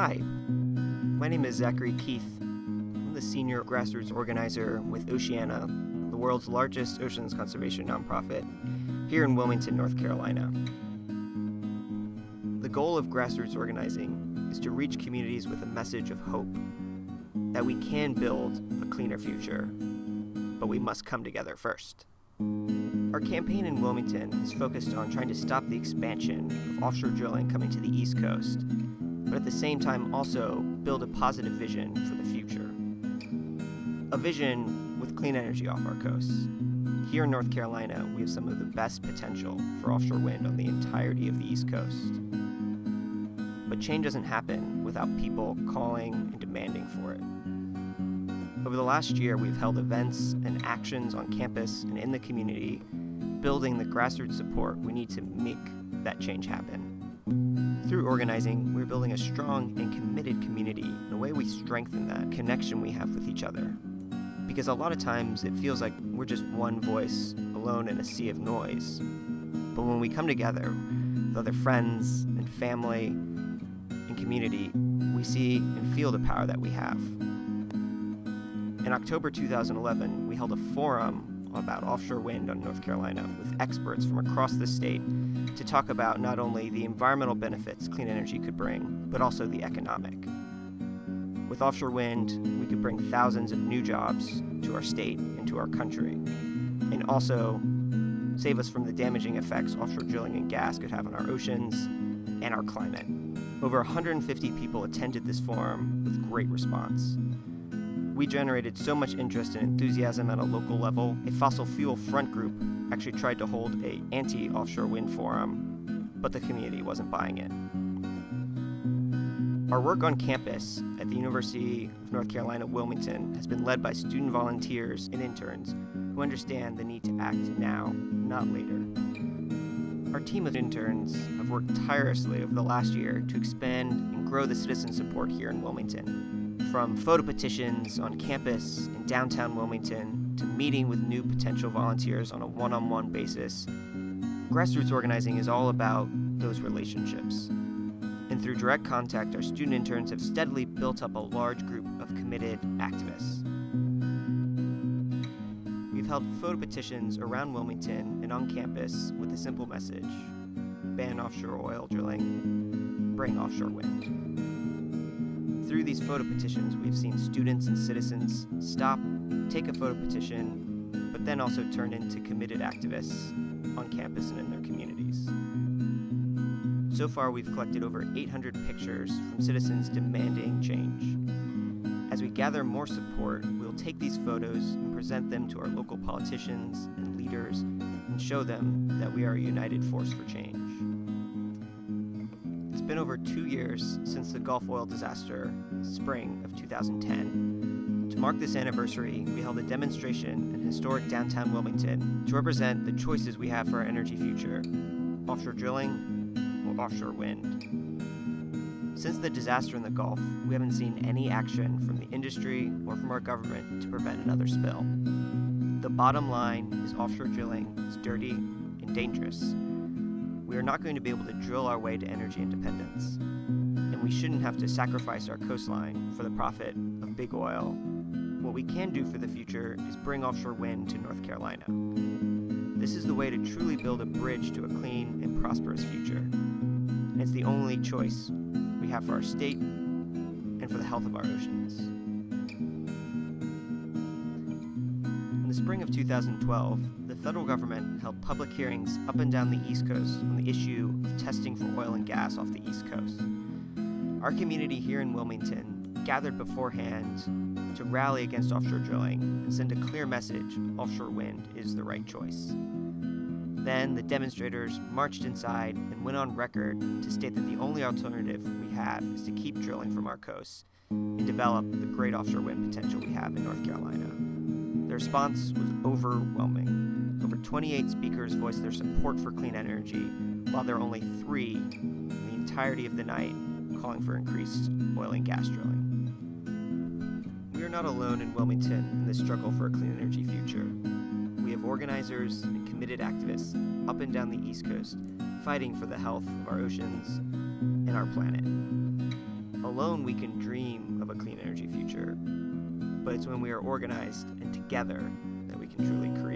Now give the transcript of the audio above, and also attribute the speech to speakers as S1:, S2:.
S1: Hi, my name is Zachary Keith. I'm the senior grassroots organizer with Oceana, the world's largest oceans conservation nonprofit, here in Wilmington, North Carolina. The goal of grassroots organizing is to reach communities with a message of hope, that we can build a cleaner future, but we must come together first. Our campaign in Wilmington is focused on trying to stop the expansion of offshore drilling coming to the East Coast, but at the same time also build a positive vision for the future. A vision with clean energy off our coasts. Here in North Carolina, we have some of the best potential for offshore wind on the entirety of the East Coast. But change doesn't happen without people calling and demanding for it. Over the last year, we've held events and actions on campus and in the community, building the grassroots support we need to make that change happen. Through organizing, we're building a strong and committed community. In a way, we strengthen that connection we have with each other. Because a lot of times it feels like we're just one voice alone in a sea of noise. But when we come together with other friends and family and community, we see and feel the power that we have. In October 2011, we held a forum about offshore wind on North Carolina with experts from across the state to talk about not only the environmental benefits clean energy could bring, but also the economic. With offshore wind, we could bring thousands of new jobs to our state and to our country, and also save us from the damaging effects offshore drilling and gas could have on our oceans and our climate. Over 150 people attended this forum with great response. We generated so much interest and enthusiasm at a local level, a fossil fuel front group actually tried to hold an anti-offshore wind forum, but the community wasn't buying it. Our work on campus at the University of North Carolina, Wilmington has been led by student volunteers and interns who understand the need to act now, not later. Our team of interns have worked tirelessly over the last year to expand and grow the citizen support here in Wilmington. From photo petitions on campus in downtown Wilmington to meeting with new potential volunteers on a one-on-one basis, grassroots organizing is all about those relationships. And through direct contact, our student interns have steadily built up a large group of committed activists. We've held photo petitions around Wilmington and on campus with a simple message: ban offshore oil drilling, bring offshore wind. Through these photo petitions, we've seen students and citizens stop, take a photo petition, but then also turn into committed activists on campus and in their communities. So far, we've collected over 800 pictures from citizens demanding change. As we gather more support, we'll take these photos and present them to our local politicians and leaders and show them that we are a united force for change. It's been over 2 years since the Gulf oil disaster, spring of 2010. To mark this anniversary, we held a demonstration in historic downtown Wilmington to represent the choices we have for our energy future: offshore drilling or offshore wind. Since the disaster in the Gulf, we haven't seen any action from the industry or from our government to prevent another spill. The bottom line is offshore drilling is dirty and dangerous. We are not going to be able to drill our way to energy independence, and we shouldn't have to sacrifice our coastline for the profit of big oil. What we can do for the future is bring offshore wind to North Carolina. This is the way to truly build a bridge to a clean and prosperous future, and it's the only choice we have for our state and for the health of our oceans. In the spring of 2012, the federal government held public hearings up and down the East Coast on the issue of testing for oil and gas off the East Coast. Our community here in Wilmington gathered beforehand to rally against offshore drilling and send a clear message: offshore wind is the right choice. Then the demonstrators marched inside and went on record to state that the only alternative we have is to keep drilling from our coasts and develop the great offshore wind potential we have in North Carolina. The response was overwhelming. Over 28 speakers voiced their support for clean energy, while there are only 3 in the entirety of the night calling for increased oil and gas drilling. We are not alone in Wilmington in this struggle for a clean energy future. We have organizers and committed activists up and down the East Coast fighting for the health of our oceans and our planet. Alone, we can dream of a clean energy future, but it's when we are organized and together that we can truly create.